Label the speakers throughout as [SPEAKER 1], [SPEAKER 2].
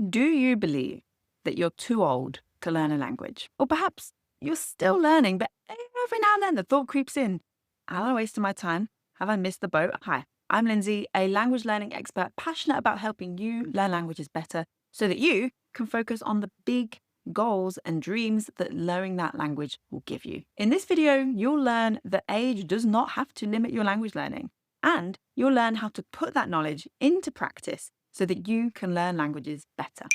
[SPEAKER 1] Do you believe that you're too old to learn a language? Or perhaps you're still learning, but every now and then the thought creeps in, am I wasting my time? Have I missed the boat? Hi, I'm Lindsay, a language learning expert passionate about helping you learn languages better so that you can focus on the big goals and dreams that learning that language will give you. In this video, you'll learn that age does not have to limit your language learning, and you'll learn how to put that knowledge into practice so that you can learn languages better.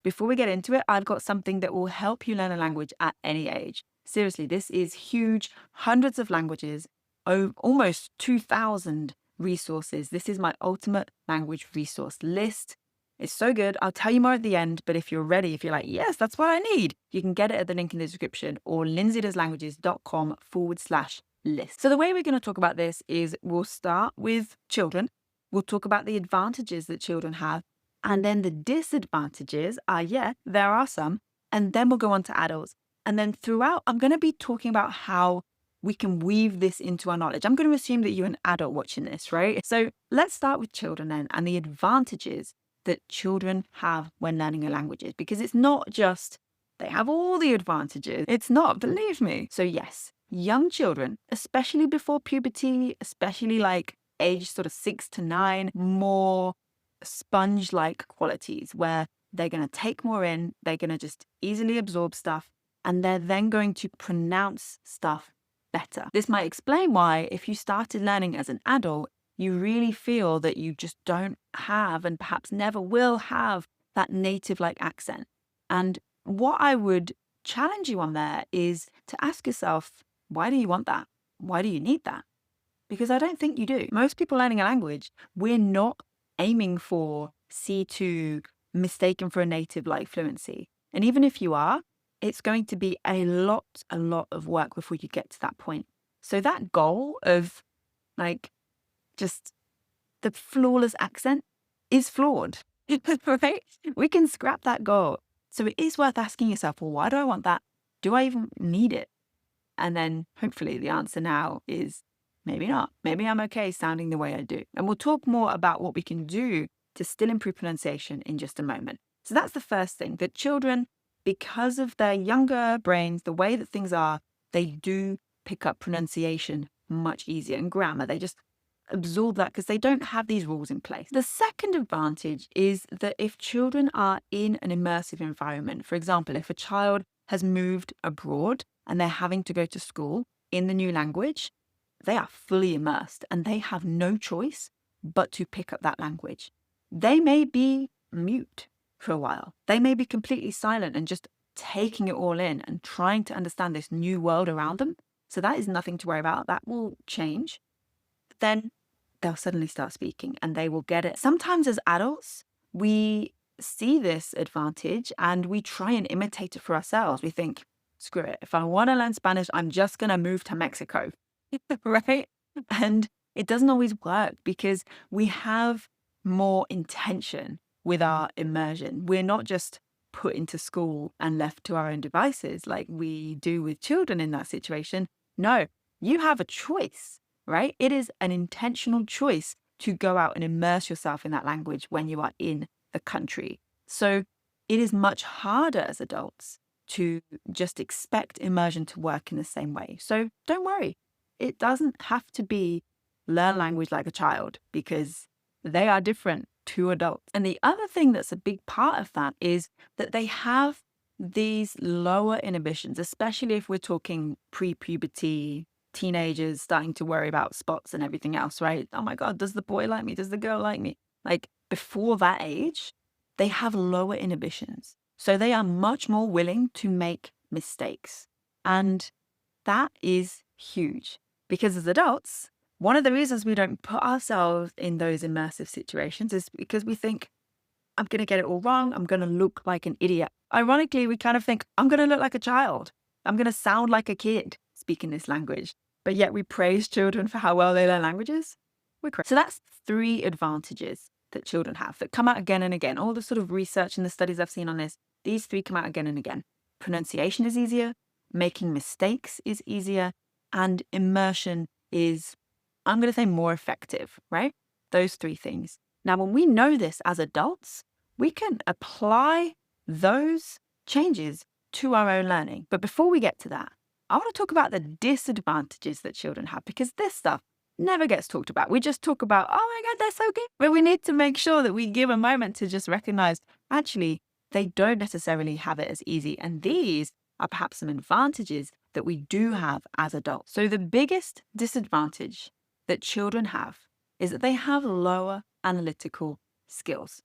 [SPEAKER 1] Before we get into it, I've got something that will help you learn a language at any age. Seriously, this is huge, hundreds of languages, almost 2,000 resources. This is my ultimate language resource list. It's so good. I'll tell you more at the end, but if you're ready, if you're like, yes, that's what I need, you can get it at the link in the description or lindsaydoeslanguages.com/list. So the way we're going to talk about this is we'll start with children. We'll talk about the advantages that children have. And then the disadvantages are, there are some. And then we'll go on to adults. And then throughout, I'm going to be talking about how we can weave this into our knowledge. I'm going to assume that you're an adult watching this, right? So let's start with children then and the advantages that children have when learning a language, because it's not just they have all the advantages. It's not, believe me. So yes, young children, especially before puberty, especially like age sort of 6 to 9, more sponge-like qualities where they're going to take more in, they're going to just easily absorb stuff, and they're then going to pronounce stuff better. This might explain why if you started learning as an adult, you really feel that you just don't have and perhaps never will have that native-like accent. And what I would challenge you on there is to ask yourself, why do you want that? Why do you need that? Because I don't think you do. Most people learning a language, we're not aiming for C2 mistaken for a native like fluency. And even if you are, it's going to be a lot of work before you get to that point. So that goal of like just the flawless accent is flawed, right? We can scrap that goal. So it is worth asking yourself, well, why do I want that? Do I even need it? And then hopefully the answer now is maybe not. Maybe I'm okay sounding the way I do. And we'll talk more about what we can do to still improve pronunciation in just a moment. So that's the first thing, that children, because of their younger brains, the way that things are, they do pick up pronunciation much easier, and grammar. They just absorb that because they don't have these rules in place. The second advantage is that if children are in an immersive environment, for example, if a child has moved abroad and they're having to go to school in the new language, they are fully immersed and they have no choice but to pick up that language. They may be mute for a while. They may be completely silent and just taking it all in and trying to understand this new world around them. So that is nothing to worry about. That will change. Then they'll suddenly start speaking and they will get it. Sometimes as adults, we see this advantage and we try and imitate it for ourselves. We think, screw it. If I want to learn Spanish, I'm just going to move to Mexico. Right? And it doesn't always work because we have more intention with our immersion. We're not just put into school and left to our own devices like we do with children in that situation. No, you have a choice, right? It is an intentional choice to go out and immerse yourself in that language when you are in the country. So it is much harder as adults to just expect immersion to work in the same way. So don't worry. It doesn't have to be learn language like a child because they are different to adults. And the other thing that's a big part of that is that they have these lower inhibitions, especially if we're talking pre-puberty, teenagers starting to worry about spots and everything else, right? Oh my God, does the boy like me? Does the girl like me? Like before that age, they have lower inhibitions. So they are much more willing to make mistakes. And that is huge. Because as adults, one of the reasons we don't put ourselves in those immersive situations is because we think, I'm going to get it all wrong. I'm going to look like an idiot. Ironically, we kind of think, I'm going to look like a child. I'm going to sound like a kid speaking this language. But yet we praise children for how well they learn languages. We're crazy. So that's 3 advantages that children have that come out again and again. All the sort of research and the studies I've seen on this, these 3 come out again and again. Pronunciation is easier. Making mistakes is easier. And immersion is, I'm going to say, more effective, right? Those 3 things. Now, when we know this as adults, we can apply those changes to our own learning. But before we get to that, I want to talk about the disadvantages that children have, because this stuff never gets talked about. We just talk about, oh my God, they're so good. But we need to make sure that we give a moment to just recognize, actually, they don't necessarily have it as easy. And these are perhaps some advantages that we do have as adults. So the biggest disadvantage that children have is that they have lower analytical skills.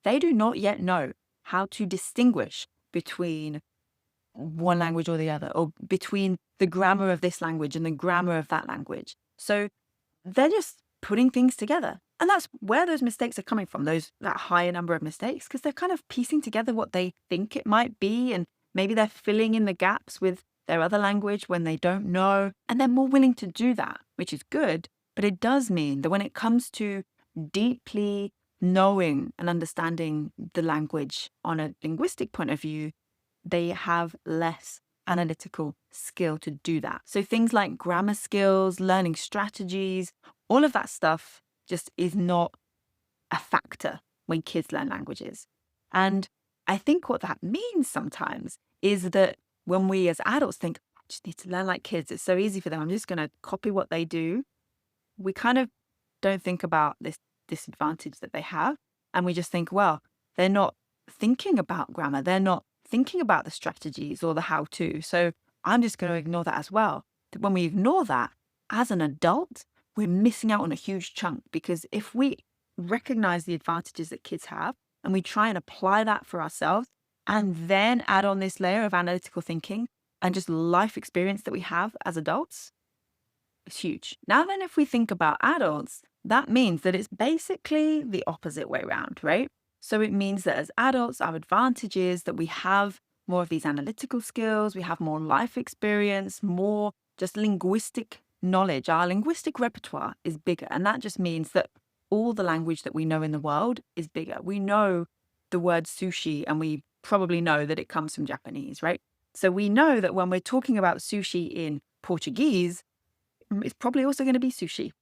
[SPEAKER 1] They do not yet know how to distinguish between one language or the other, or between the grammar of this language and the grammar of that language. So they're just putting things together. And that's where those mistakes are coming from, that higher number of mistakes, because they're kind of piecing together what they think it might be. And maybe they're filling in the gaps with their other language when they don't know. And they're more willing to do that, which is good. But it does mean that when it comes to deeply knowing and understanding the language on a linguistic point of view, they have less analytical skill to do that. So things like grammar skills, learning strategies, all of that stuff just is not a factor when kids learn languages. And I think what that means sometimes is that when we as adults think, I just need to learn like kids, it's so easy for them, I'm just going to copy what they do, we kind of don't think about this disadvantage that they have. And we just think, well, they're not thinking about grammar. They're not thinking about the strategies or the how-to. So I'm just going to ignore that as well. When we ignore that, as an adult, we're missing out on a huge chunk, because if we recognize the advantages that kids have and we try and apply that for ourselves and then add on this layer of analytical thinking and just life experience that we have as adults, it's huge. Now then, if we think about adults, that means that it's basically the opposite way around, right? So it means that as adults, our advantage is that we have more of these analytical skills, we have more life experience, more just linguistic knowledge. Our linguistic repertoire is bigger. And that just means that all the language that we know in the world is bigger. We know the word sushi, and we probably know that it comes from Japanese, right? So we know that when we're talking about sushi in Portuguese, it's probably also going to be sushi.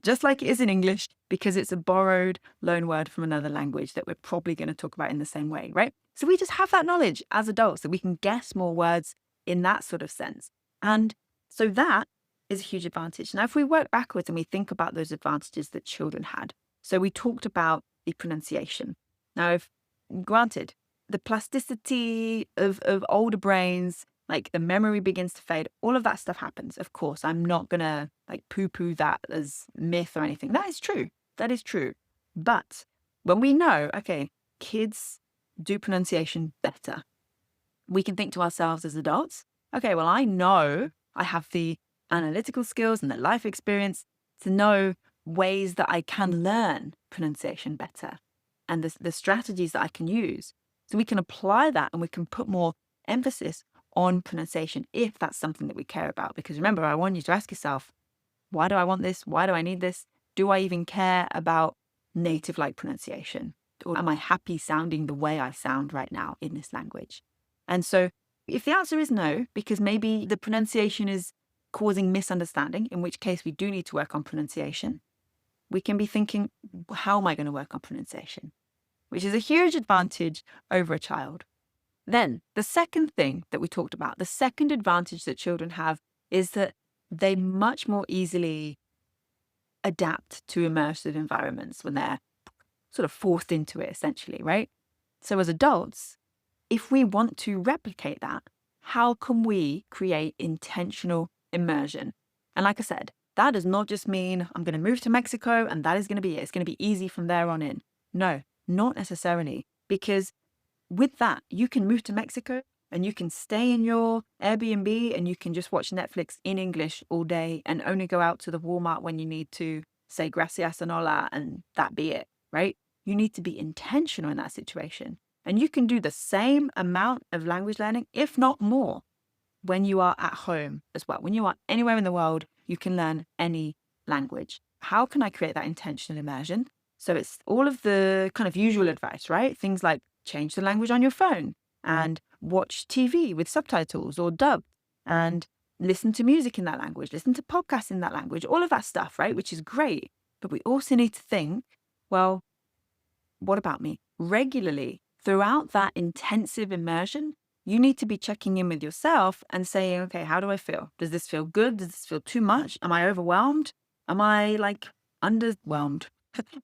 [SPEAKER 1] Just like it is in English, because it's a borrowed loan word from another language that we're probably going to talk about in the same way, right? So we just have that knowledge as adults that we can guess more words in that sort of sense. And so that is a huge advantage. Now, if we work backwards and we think about those advantages that children had, so we talked about the pronunciation. Now, if granted, the plasticity of older brains, like the memory begins to fade, all of that stuff happens. Of course, I'm not going to poo-poo that as myth or anything. That is true. That is true. But when we know, okay, kids do pronunciation better, we can think to ourselves as adults, okay, well, I know I have the analytical skills and the life experience to know ways that I can learn pronunciation better and the strategies that I can use. So we can apply that and we can put more emphasis on pronunciation if that's something that we care about. Because remember, I want you to ask yourself, why do I want this? Why do I need this? Do I even care about native-like pronunciation? Or am I happy sounding the way I sound right now in this language? And so if the answer is no, because maybe the pronunciation is causing misunderstanding, in which case we do need to work on pronunciation, we can be thinking, how am I going to work on pronunciation? Which is a huge advantage over a child. Then the second thing that we talked about, the second advantage that children have, is that they much more easily adapt to immersive environments when they're sort of forced into it, essentially, right? So as adults, if we want to replicate that, how can we create intentional immersion? And like I said, that does not just mean I'm going to move to Mexico and that is going to be it. It's going to be easy from there on in. No, not necessarily. Because with that, you can move to Mexico and you can stay in your Airbnb and you can just watch Netflix in English all day and only go out to the Walmart when you need to say gracias and hola and that be it, right? You need to be intentional in that situation. And you can do the same amount of language learning, if not more, when you are at home as well. When you are anywhere in the world, you can learn any language. How can I create that intentional immersion? So it's all of the kind of usual advice, right? Things like change the language on your phone and watch TV with subtitles or dubbed and listen to music in that language, listen to podcasts in that language, all of that stuff, right? Which is great. But we also need to think, Well, what about me? Regularly, throughout that intensive immersion, you need to be checking in with yourself and saying, okay, how do I feel? Does this feel good? Does this feel too much? Am I overwhelmed? Am I like underwhelmed,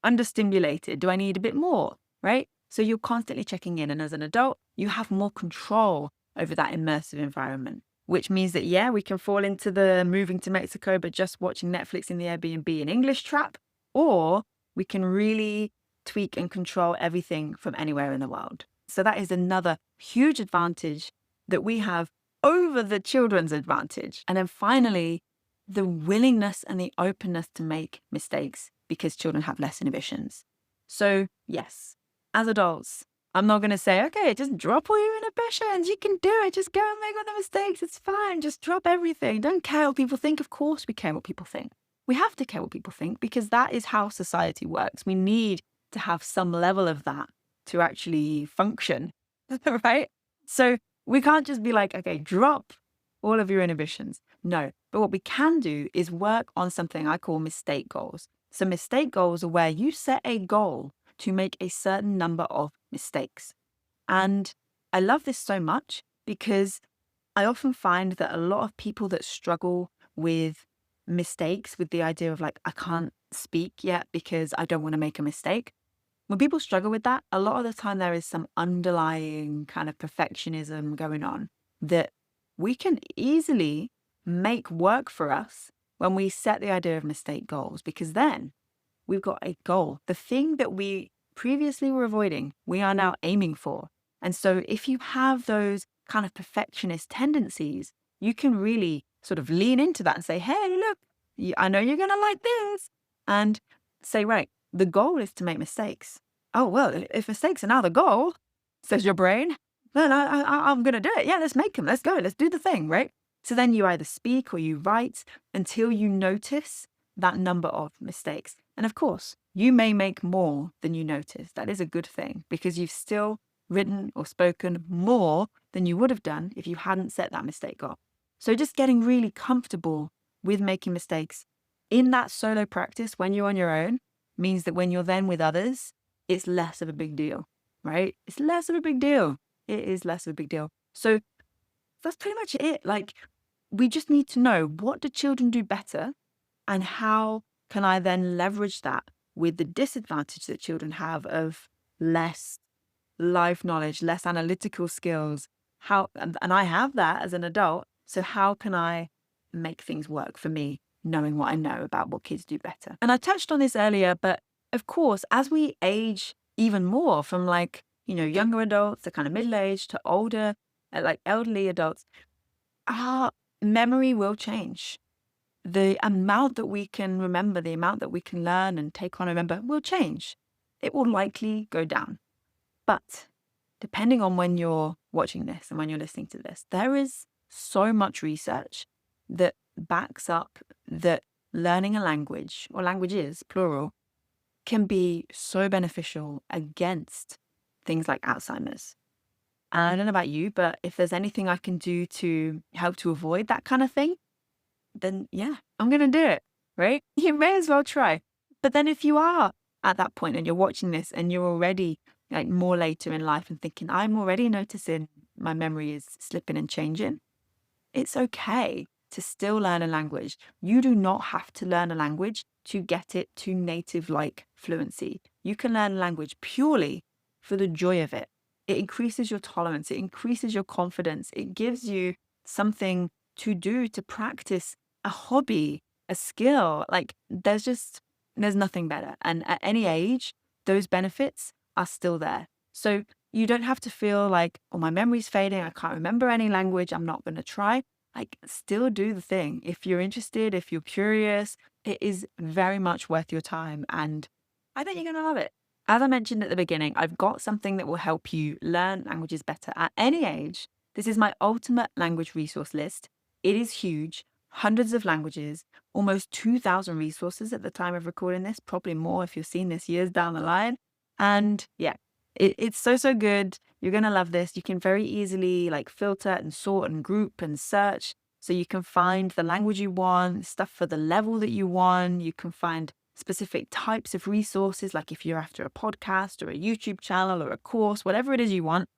[SPEAKER 1] understimulated? Do I need a bit more? Right? So you're constantly checking in. And as an adult, you have more control over that immersive environment, which means that, yeah, we can fall into the moving to Mexico, but just watching Netflix in the Airbnb in English trap, or we can really tweak and control everything from anywhere in the world. So that is another huge advantage that we have over the children's advantage. And then finally, the willingness and the openness to make mistakes because children have less inhibitions. So yes, as adults, I'm not going to say, okay, just drop all your inhibitions. You can do it. Just go and make all the mistakes. It's fine. Just drop everything. Don't care what people think. Of course we care what people think. We have to care what people think because that is how society works. We need to have some level of that to actually function, right? So we can't just be like, okay, drop all of your inhibitions. No, but what we can do is work on something I call mistake goals. So mistake goals are where you set a goal to make a certain number of mistakes. And I love this so much because I often find that a lot of people that struggle with mistakes, with the idea of like, I can't speak yet because I don't want to make a mistake. When people struggle with that, a lot of the time there is some underlying kind of perfectionism going on that we can easily make work for us when we set the idea of mistake goals, because then we've got a goal. The thing that we previously were avoiding, we are now aiming for. And so if you have those kind of perfectionist tendencies, you can really sort of lean into that and say, hey, look, I know you're going to like this. And say, right, the goal is to make mistakes. Oh, well, if mistakes are now the goal, says your brain, then I'm going to do it. Yeah, let's make them. Let's go. Let's do the thing, right? So then you either speak or you write until you notice that number of mistakes. And of course, you may make more than you notice. That is a good thing because you've still written or spoken more than you would have done if you hadn't set that mistake goal. So just getting really comfortable with making mistakes in that solo practice when you're on your own means that when you're then with others, it's less of a big deal, right? It's less of a big deal. It is less of a big deal. So that's pretty much it. Like, we just need to know, what do children do better and how can I then leverage that with the disadvantage that children have of less life knowledge, less analytical skills? And I have that as an adult. So how can I make things work for me, knowing what I know about what kids do better? And I touched on this earlier, but of course, as we age even more from like, younger adults to kind of middle-aged to older, like elderly adults, our memory will change. The amount that we can remember, the amount that we can learn and take on and remember will change. It will likely go down. But depending on when you're watching this and when you're listening to this, there is so much research that backs up that learning a language, or languages, plural, can be so beneficial against things like Alzheimer's. And I don't know about you, but if there's anything I can do to help to avoid that kind of thing, then yeah, I'm going to do it, right? You may as well try. But then if you are at that point and you're watching this and you're already like more later in life and thinking, I'm already noticing my memory is slipping and changing, it's okay to still learn a language. You do not have to learn a language to get it to native-like fluency. You can learn a language purely for the joy of it. It increases your tolerance. It increases your confidence. It gives you something to do, to practice, a hobby, a skill. Like there's nothing better. And at any age, those benefits are still there. So you don't have to feel like, oh, my memory's fading. I can't remember any language. I'm not going to try. Like, still do the thing. If you're interested, if you're curious, it is very much worth your time. And I think you're going to love it. As I mentioned at the beginning, I've got something that will help you learn languages better at any age. This is my ultimate language resource list. It is huge, hundreds of languages, almost 2,000 resources at the time of recording this, probably more if you're seeing this years down the line. And yeah, it's so good. You're going to love this. You can very easily like filter and sort and group and search. So you can find the language you want, stuff for the level that you want. You can find specific types of resources, like if you're after a podcast or a YouTube channel or a course, whatever it is you want.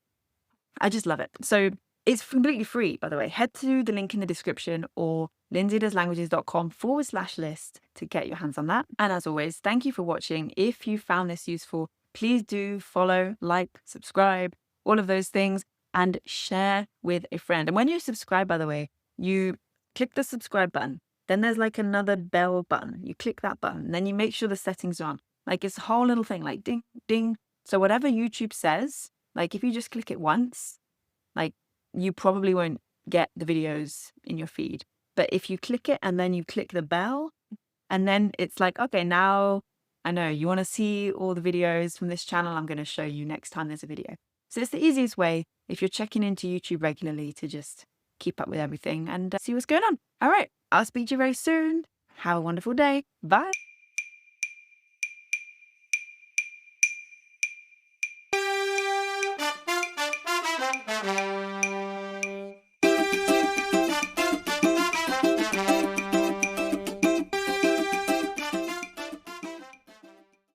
[SPEAKER 1] I just love it. So it's completely free, by the way. Head to the link in the description or lindsaydoeslanguages.com/list to get your hands on that. And as always, thank you for watching. If you found this useful, please do follow, like, subscribe, all of those things, and share with a friend. And when you subscribe, by the way, you click the subscribe button. Then there's like another bell button. You click that button, and then you make sure the settings are on. Like it's a whole little thing, like ding, ding. So whatever YouTube says, like if you just click it once, like you probably won't get the videos in your feed. But if you click it and then you click the bell, and then it's like, okay, now I know you want to see all the videos from this channel. I'm going to show you next time there's a video. So it's the easiest way if you're checking into YouTube regularly to just keep up with everything and see what's going on. All right, I'll speak to you very soon. Have a wonderful day. Bye.